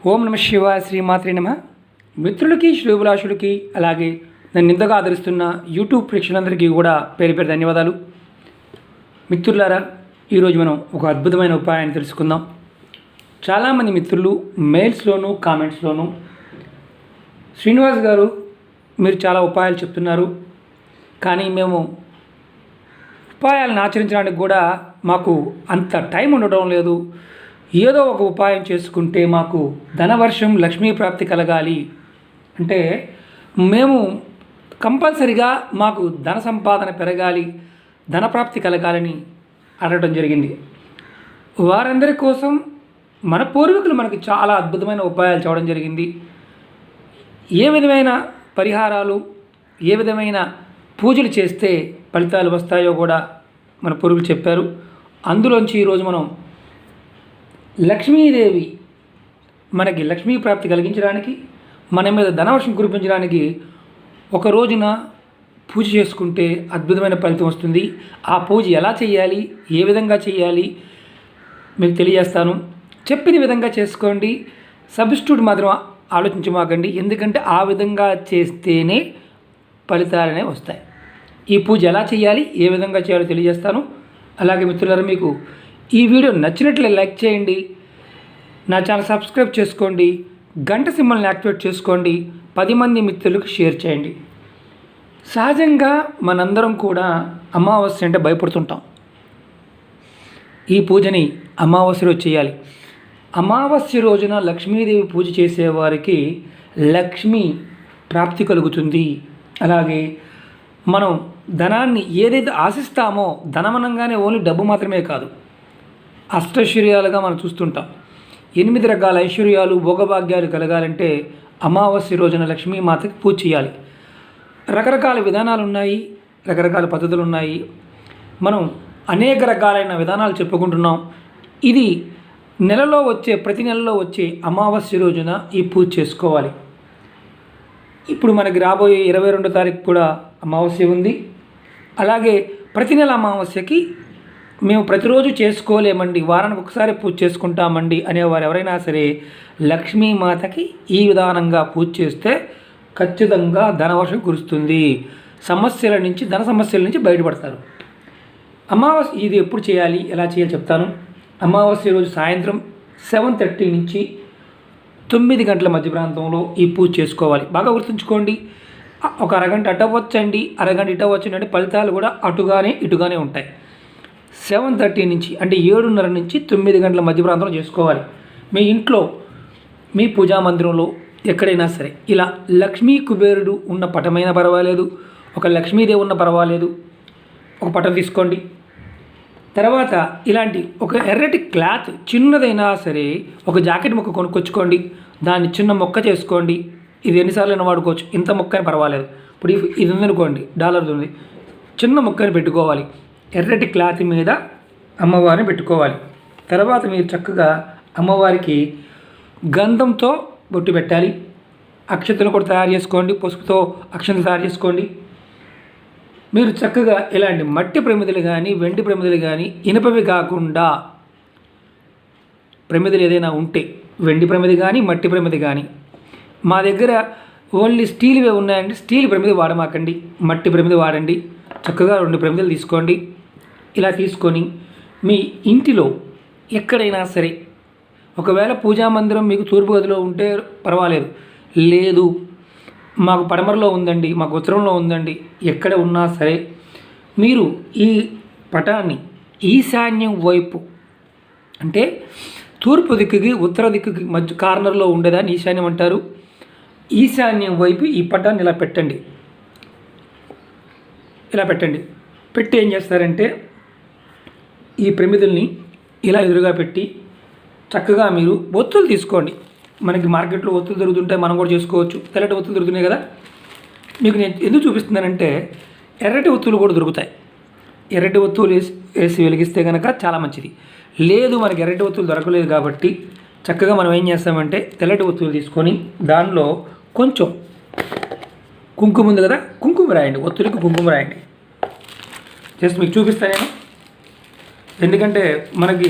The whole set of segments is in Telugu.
ఓం నమ శివాయ శ్రీమాత్రే నమ. మిత్రులకి శ్రేయోభిలాషులకి అలాగే నన్ను ఇంతగా ఆదరిస్తున్న యూట్యూబ్ ప్రేక్షకులందరికీ కూడా పేరు పేరు ధన్యవాదాలు. మిత్రులారా, ఈరోజు మనం ఒక అద్భుతమైన ఉపాయాన్ని తెలుసుకుందాం. చాలామంది మిత్రులు మెయిల్స్లోనూ కామెంట్స్లోనూ శ్రీనివాస్ గారు మీరు చాలా ఉపాయాలు చెప్తున్నారు, కానీ మేము ఉపాయాలను ఆచరించడానికి కూడా మాకు అంత టైం ఉండడం లేదు, ఏదో ఒక ఉపాయం చేసుకుంటే మాకు ధనవర్షం లక్ష్మీ ప్రాప్తి కలగాలి అంటే మేము కంపల్సరిగా మాకు ధన సంపాదన పెరగాలి, ధనప్రాప్తి కలగాలని అడగడం జరిగింది. వారందరి కోసం మన పూర్వీకులు మనకి చాలా అద్భుతమైన ఉపాయాలు చేయడం జరిగింది. ఏ విధమైన పరిహారాలు, ఏ విధమైన పూజలు చేస్తే ఫలితాలు వస్తాయో కూడా మన పూర్వీకులు చెప్పారు. అందులోంచి ఈరోజు మనం లక్ష్మీదేవి మనకి లక్ష్మీ ప్రాప్తి కలిగించడానికి, మన మీద ధనవర్షం కురిపించడానికి ఒక రోజున పూజ చేసుకుంటే అద్భుతమైన ఫలితం వస్తుంది. ఆ పూజ ఎలా చేయాలి, ఏ విధంగా చేయాలి మీకు తెలియజేస్తాను. చెప్పిన విధంగా చేసుకోండి, సబ్స్టిట్యూట్ మాత్రం ఆలోచించమాకండి, ఎందుకంటే ఆ విధంగా చేస్తేనే ఫలితాలనే వస్తాయి. ఈ పూజ ఎలా చేయాలి, ఏ విధంగా చేయాలో తెలియజేస్తాను. అలాగే మిత్రులారా, మీకు ఈ వీడియో నచ్చినట్లే లైక్ చేయండి, నా ఛానల్ సబ్స్క్రైబ్ చేసుకోండి, గంట సింబల్ని యాక్టివేట్ చేసుకోండి, 10 మంది మిత్రులకు షేర్ చేయండి. సహజంగా మనందరం కూడా అమావాస్య అంటే భయపడుతుంటాం. ఈ పూజని అమావాస్య రోజు చేయాలి. అమావాస్య రోజున లక్ష్మీదేవి పూజ చేసేవారికి లక్ష్మీ ప్రాప్తి కలుగుతుంది. అలాగే మనం ధనాన్ని ఏదైతే ఆశిస్తామో, ధనమనంగానే ఓన్లీ డబ్బు మాత్రమే కాదు, అష్టైశ్వర్యాలుగా మనం చూస్తుంటాం. 8 రకాల ఐశ్వర్యాలు, భోగభాగ్యాలు కలగాలంటే అమావాస్య రోజున లక్ష్మీమాతకి పూజ చేయాలి. రకరకాల విధానాలు ఉన్నాయి, రకరకాల పద్ధతులు ఉన్నాయి. మనం అనేక రకాలైన విధానాలు చెప్పుకుంటున్నాం. ఇది ప్రతి నెలలో వచ్చే అమావాస్య రోజున ఈ పూజ చేసుకోవాలి. ఇప్పుడు మనకి రాబోయే 22వ తారీఖు కూడా అమావాస్య ఉంది. అలాగే ప్రతి నెల అమావాస్యకి మేము ప్రతిరోజు చేసుకోలేమండి, వారానికి ఒకసారి పూజ చేసుకుంటామండి అనేవారు ఎవరైనా సరే లక్ష్మీమాతకి ఈ విధానంగా పూజ చేస్తే ఖచ్చితంగా ధనవర్షం కురుస్తుంది. ధన సమస్యల నుంచి బయటపడతారు. అమావాస్య ఇది ఎప్పుడు చేయాలి, ఎలా చేయాలి చెప్తాను. అమావాస్య రోజు సాయంత్రం 7:30 నుంచి 9 గంటల మధ్య ప్రాంతంలో ఈ పూజ చేసుకోవాలి. బాగా గుర్తుంచుకోండి, ఒక అరగంట అటు అవ్వచ్చండి, అరగంట ఇటు అవ్వచ్చండి, అంటే ఫలితాలు కూడా అటుగానే ఇటుగానే ఉంటాయి. 7:30 నుంచి అంటే 7:30 నుంచి 9 గంటల మధ్య ప్రాంతంలో చేసుకోవాలి. మీ ఇంట్లో, మీ పూజా మందిరంలో ఎక్కడైనా సరే ఇలా లక్ష్మీ కుబేరుడు ఉన్న పటమైనా పర్వాలేదు, ఒక లక్ష్మీదేవి ఉన్న పర్వాలేదు, ఒక పటం తీసుకోండి. తర్వాత ఇలాంటి ఒక ఎర్రటి క్లాత్ చిన్నదైనా సరే ఒక జాకెట్ ముక్క కొనుక్కొచ్చుకోండి, దాన్ని చిన్న మొక్క చేసుకోండి. ఇది ఎన్నిసార్లు వాడుకోవచ్చు, ఇంత మొక్కని పర్వాలేదు. ఇప్పుడు ఇది ఉందనుకోండి, $1 ఉంది, చిన్న మొక్కని పెట్టుకోవాలి. ఎర్రటి క్లాత్ మీద అమ్మవారిని పెట్టుకోవాలి. తర్వాత మీరు చక్కగా అమ్మవారికి గంధంతో బొట్టు పెట్టాలి. అక్షతలు కూడా తయారు చేసుకోండి, పసుపుతో అక్షతలు తయారు చేసుకోండి. మీరు చక్కగా ఇలాంటి మట్టి ప్రమిదలు కానీ, వెండి ప్రమిదలు కానీ, ఇనుపవి కాకుండా ప్రమిదలు ఏదైనా ఉంటే, వెండి ప్రమిది కానీ, మట్టి ప్రమిది కానీ. మా దగ్గర ఓన్లీ స్టీల్వే ఉన్నాయండి, స్టీల్ ప్రమిది వాడమాకండి, మట్టి ప్రమిది వాడండి. చక్కగా 2 ప్రమిదలు తీసుకోండి. ఇలా తీసుకొని మీ ఇంటిలో ఎక్కడైనా సరే, ఒకవేళ పూజా మందిరం మీకు తూర్పు గదిలో ఉంటే పర్వాలేదు, లేదు మాకు పడమరలో ఉందండి, మాకు ఉత్తరంలో ఉందండి, ఎక్కడ ఉన్నా సరే మీరు ఈ పటాన్ని ఈశాన్యం వైపు అంటే తూర్పు దిక్కుకి ఉత్తర దిక్కుకి మధ్య కార్నర్లో ఉండేదాన్ని ఈశాన్యం అంటారు. ఈశాన్యం వైపు ఈ పటాన్ని ఇలా పెట్టండి. పెట్టి ఏం చేస్తారంటే ఈ ప్రమిదల్ని ఇలా ఎదురుగా పెట్టి చక్కగా మీరు ఒత్తులు తీసుకోండి. మనకి మార్కెట్లో ఒత్తులు దొరుకుతుంటాయి, మనం కూడా చేసుకోవచ్చు. తెల్లటి ఒత్తులు దొరుకుతున్నాయి కదా. మీకు నేను ఎందుకు చూపిస్తున్నానంటే ఎర్రటి ఒత్తులు కూడా దొరుకుతాయి. ఎర్రటి ఒత్తులు వేసి వెలిగిస్తే కనుక చాలా మంచిది. లేదు మనకి ఎర్రటి ఒత్తులు దొరకలేదు కాబట్టి చక్కగా మనం ఏం చేస్తామంటే తెల్లటి ఒత్తులు తీసుకొని దానిలో కొంచెం కుంకుమ ఉంది కదా, కుంకుమ రాయండి, ఒత్తులకి కుంకుమ రాయండి. జస్ట్ మీకు చూపిస్తాను నేను, ఎందుకంటే మనకి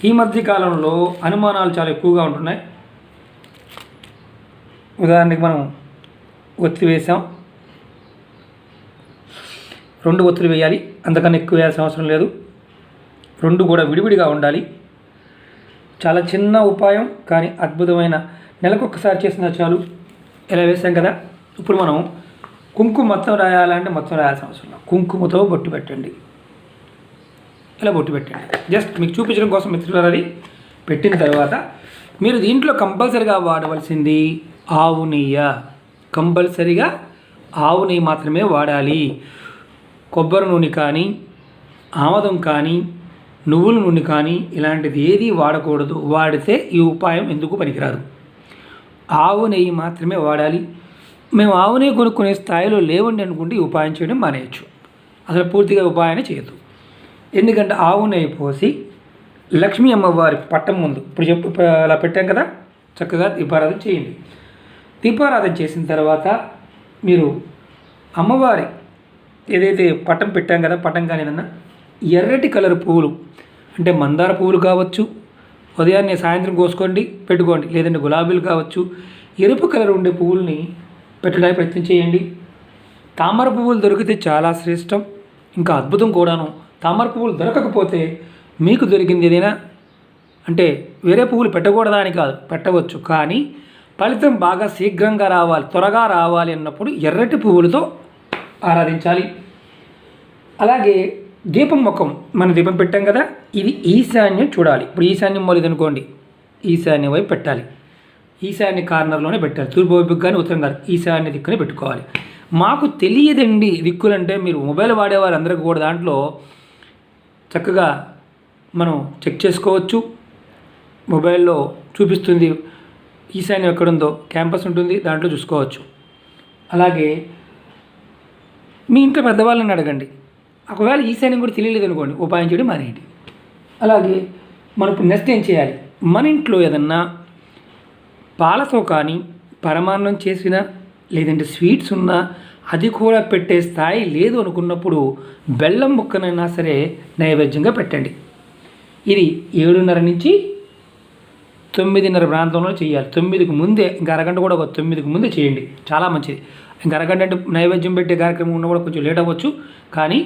ఈ మధ్య కాలంలో అనుమానాలు చాలా ఎక్కువగా ఉంటున్నాయి. ఉదాహరణకి మనం ఒత్తి వేసాం, 2 ఒత్తులు వేయాలి, అంతకన్నా ఎక్కువ వేయాల్సిన అవసరం లేదు. 2 కూడా విడివిడిగా ఉండాలి. చాలా చిన్న ఉపాయం కానీ అద్భుతమైన, నెలకొకసారి చేసినా చాలు. ఇలా వేసాం కదా. ఇప్పుడు మనం కుంకుమ మొత్తం రాయాలంటే మొత్తం రాయాల్సిన అవసరం లేదు. కుంకుమతో బొట్టు పెట్టండి. ఇలా బొట్టు పెట్టండి. జస్ట్ మీకు చూపించడం కోసం మిత్రులారా. అది పెట్టిన తర్వాత మీరు దీంట్లో కంపల్సరిగా వాడవలసింది ఆవు నెయ్యి. కంపల్సరిగా ఆవు నెయ్యి మాత్రమే వాడాలి. కొబ్బరి నూనె కానీ, ఆముదం కానీ, నువ్వుల నూనె కానీ ఇలాంటిది ఏది వాడకూడదు. వాడితే ఈ ఉపాయం ఎందుకు పనికిరాదు. ఆవు నెయ్యి మాత్రమే వాడాలి. మేము ఆవు నెయ్యి కొనుక్కునే స్థాయిలో లేవండి అనుకుంటే ఈ ఉపాయం చేయడం మానేయచ్చు. అసలు పూర్తిగా ఉపాయాన్ని చేయొద్దు. ఎందుకంటే ఆవు నెయ్యి పోసి లక్ష్మీ అమ్మవారి పట్టం ముందు ఇప్పుడు అలా పెట్టాం కదా, చక్కగా దీపారాధన చేయండి. దీపారాధన చేసిన తర్వాత మీరు అమ్మవారి ఏదైతే పట్టం పెట్టాం కదా, పట్టం కానీ ఏదన్నా ఎర్రటి కలర్ పువ్వులు అంటే మందార పువ్వులు కావచ్చు, ఉదయాన్నే సాయంత్రం కోసుకోండి పెట్టుకోండి, లేదంటే గులాబీలు కావచ్చు, ఎరుపు కలర్ ఉండే పువ్వుల్ని పెట్టడానికి ప్రయత్నం చేయండి. తామర పువ్వులు దొరికితే చాలా శ్రేష్టం, ఇంకా అద్భుతం కూడాను. తామర పువ్వులు దొరకకపోతే మీకు దొరికింది ఏదైనా అంటే వేరే పువ్వులు పెట్టకూడదా అని కాదు, పెట్టవచ్చు. కానీ ఫలితం బాగా శీఘ్రంగా రావాలి, త్వరగా రావాలి అన్నప్పుడు ఎర్రటి పువ్వులతో ఆరాధించాలి. అలాగే దీపం ముఖం, మనం దీపం పెట్టాం కదా, ఇది ఈశాన్యం చూడాలి. ఇప్పుడు ఈశాన్యం మొదలు అనుకోండి, ఈశాన్యం వైపు పెట్టాలి. ఈశాన్య కార్నర్లోనే పెట్టాలి. తూర్పు వైపుకి కానీ ఉత్తరం కానీ ఈశాన్య దిక్కునే పెట్టుకోవాలి. మాకు తెలియదండి దిక్కులంటే మీరు మొబైల్ వాడేవారు అందరికీ కూడా దాంట్లో చక్కగా మనం చెక్ చేసుకోవచ్చు. మొబైల్లో చూపిస్తుంది ఈశాన్యం ఎక్కడుందో, క్యాంపస్ ఉంటుంది దాంట్లో చూసుకోవచ్చు. అలాగే మీ ఇంట్లో పెద్దవాళ్ళని అడగండి. ఒకవేళ ఈశాన్యం కూడా తెలియలేదు అనుకోండి, ఉపాయం చేయడం మానేయండి. అలాగే మనం ఇప్పుడు నెక్స్ట్ ఏం చేయాలి, మన ఇంట్లో ఏదన్నా పాలతో కానీ పరమాన్నం చేసినా లేదంటే స్వీట్స్ ఉన్నా అది కూడా పెట్టే స్థాయి లేదు అనుకున్నప్పుడు బెల్లం ముక్కనైనా సరే నైవేద్యంగా పెట్టండి. ఇది 7:30 నుంచి 9:30 ప్రాంతంలో చేయాలి. 9కి ముందే, ఇంకా అరగంట కూడా ఒక 9కి ముందే చేయండి, చాలా మంచిది. ఇంకా అరగంట అంటే నైవేద్యం పెట్టే కార్యక్రమం ఉన్న కూడా కొంచెం లేట్ అవ్వచ్చు, కానీ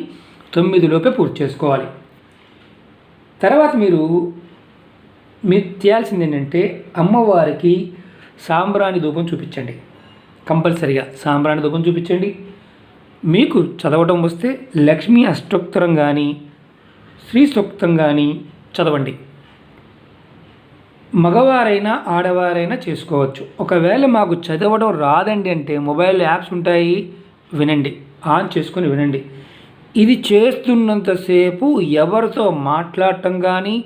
9 లోపే పూర్తి చేసుకోవాలి. తర్వాత మీరు చేయాల్సింది ఏంటంటే అమ్మవారికి సాంబ్రాణి ధూపం చూపించండి. కంపల్సరిగా సాంబ్రాణి ధూపం చూపించండి. మీకు చదవటం వస్తే లక్ష్మీ అష్టోత్తరం కానీ శ్రీ సూక్తం కానీ చదవండి. మగవారైనా ఆడవారైనా చేసుకోవచ్చు. ఒకవేళ మాకు చదవడం రాదండి అంటే మొబైల్ యాప్స్ ఉంటాయి, వినండి, ఆన్ చేసుకొని వినండి. ఇది చేస్తున్నంతసేపు ఎవరితో మాట్లాడటం కానీ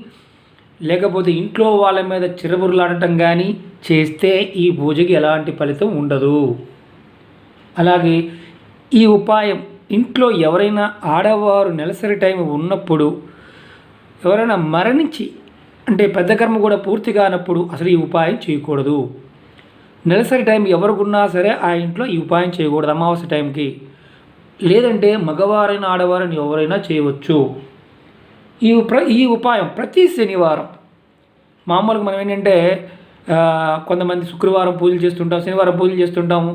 లేకపోతే ఇంట్లో వాళ్ళ మీద చిరబురులాడటం కానీ చేస్తే ఈ పూజకి ఎలాంటి ఫలితం ఉండదు. అలాగే ఈ ఉపాయం ఇంట్లో ఎవరైనా ఆడవారు నెలసరి టైం ఉన్నప్పుడు, ఎవరైనా మరణించి అంటే పెద్ద కర్మ కూడా పూర్తి కానప్పుడు అసలు ఈ ఉపాయం చేయకూడదు. నెలసరి టైం ఎవరికున్నా సరే ఆ ఇంట్లో ఈ ఉపాయం చేయకూడదు అమావాస్య టైంకి. లేదంటే మగవారైనా ఆడవారైనా ఎవరైనా చేయవచ్చు. ఈ ఉపాయం ప్రతి శనివారం, మామూలుగా మనం ఏంటంటే కొంతమంది శుక్రవారం పూజలు చేస్తుంటాం, శనివారం పూజలు చేస్తుంటాము.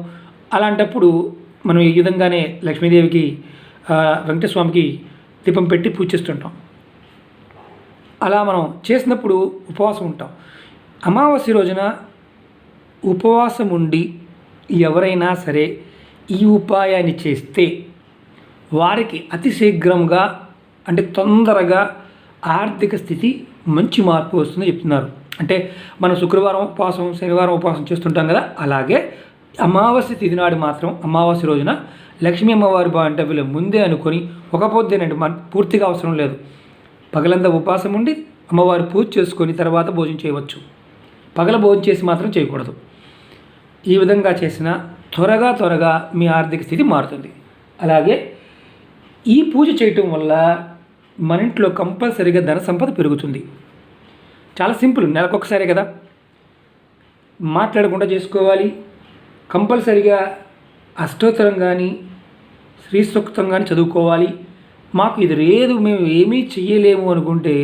అలాంటప్పుడు మనం ఈ విధంగానే లక్ష్మీదేవికి వెంకటేశ్వర స్వామికి దీపం పెట్టి పూజ చేస్తుంటాం. అలా మనం చేసినప్పుడు ఉపవాసం ఉంటాం. అమావాస్య రోజున ఉపవాసం ఉండి ఎవరైనా సరే ఈ ఉపాయాన్ని చేస్తే వారికి అతి శీఘ్రంగా అంటే తొందరగా ఆర్థిక స్థితి మంచి మార్పు వస్తుందని చెప్తున్నారు. అంటే మనం శుక్రవారం ఉపవాసం, శనివారం ఉపవాసం చేస్తుంటాం కదా, అలాగే అమావాస్య తిథి నాడు మాత్రం అమావాస్య రోజున లక్ష్మీ అమ్మవారి అంటే వీళ్ళు ముందే అనుకొని ఒక పొద్దునండి పూర్తిగా అవసరం లేదు, పగలంతా ఉపవాసం ఉండి అమ్మవారి పూజ చేసుకొని తర్వాత భోజనం చేయవచ్చు. పగల భోజనం చేసి మాత్రం చేయకూడదు. ఈ విధంగా చేసిన త్వరగా మీ ఆర్థిక స్థితి మారుతుంది. అలాగే ఈ పూజ చేయటం వల్ల మన ఇంట్లో కంపల్సరీగా ధన సంపద పెరుగుతుంది. చాలా సింపుల్, నెలకొకసారి కదా, మాట్లాడకుండా చేసుకోవాలి. కంపల్సరీగా అష్టోత్తరం కానీ శ్రీ సూక్తం కానీ చదువుకోవాలి. మాకు ఇది లేదు, మేము ఏమీ చెయ్యలేము అనుకుంటే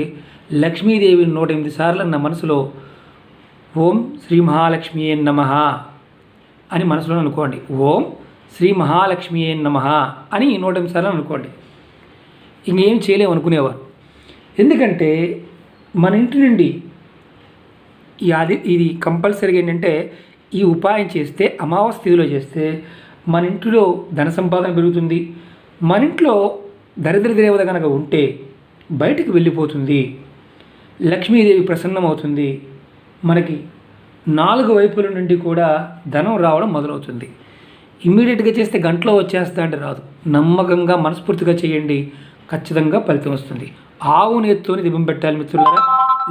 లక్ష్మీదేవిని 108 సార్లు నా మనసులో ఓం శ్రీ మహాలక్ష్మీ నమః అని మనసులో అనుకోండి. ఓం శ్రీ మహాలక్ష్మియే నమః అని 108 సార్లు అనుకోండి. ఇంకేం చేయలేము అనుకునేవారు. ఎందుకంటే మన ఇంటి నుండి ఇది కంపల్సరీగా ఏంటంటే ఈ ఉపాయం చేస్తే అమావాస్య తిథిలో చేస్తే మన ఇంట్లో ధన సంపాదన పెరుగుతుంది. మన ఇంట్లో దరిద్ర దేవత కనుక ఉంటే బయటికి వెళ్ళిపోతుంది. లక్ష్మీదేవి ప్రసన్నమవుతుంది. మనకి 4 వైపుల నుండి కూడా ధనం రావడం మొదలవుతుంది. ఇమ్మీడియట్గా చేస్తే గంటలో వచ్చేస్తా అంటే రాదు. నమ్మకంగా మనస్ఫూర్తిగా చేయండి, ఖచ్చితంగా ఫలితం వస్తుంది. ఆవు నేతితోని దీపం పెట్టాలి మిత్రులారా,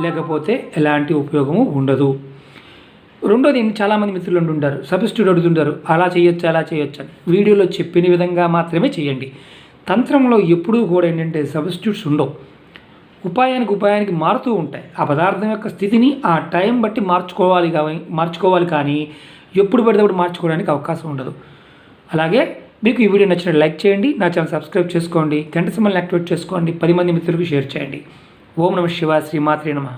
లేకపోతే ఎలాంటి ఉపయోగము ఉండదు. రెండోది, చాలామంది మిత్రులు అంటుంటారు, సబ్స్టిట్యూట్ అడుగుతుంటారు, అలా చేయొచ్చు అలా చేయొచ్చు అని. వీడియోలో చెప్పిన విధంగా మాత్రమే చేయండి. తంత్రంలో ఎప్పుడూ కూడా ఏంటంటే సబ్స్టిట్యూట్స్ ఉండవు. ఉపాయానికి మారుతూ ఉంటాయి. ఆ పదార్థం యొక్క స్థితిని ఆ టైం బట్టి మార్చుకోవాలి కానీ ఎప్పుడు పడితే అప్పుడు మార్చుకోవడానికి అవకాశం ఉండదు. అలాగే మీకు ఈ వీడియో నచ్చినట్టు లైక్ చేయండి, నా ఛానల్ సబ్స్క్రైబ్ చేసుకోండి, గంట సింబల్ని యాక్టివేట్ చేసుకోండి, 10 మంది మిత్రులకు షేర్ చేయండి. ఓం నమః శివాయ, శ్రీమాత్రే నమః.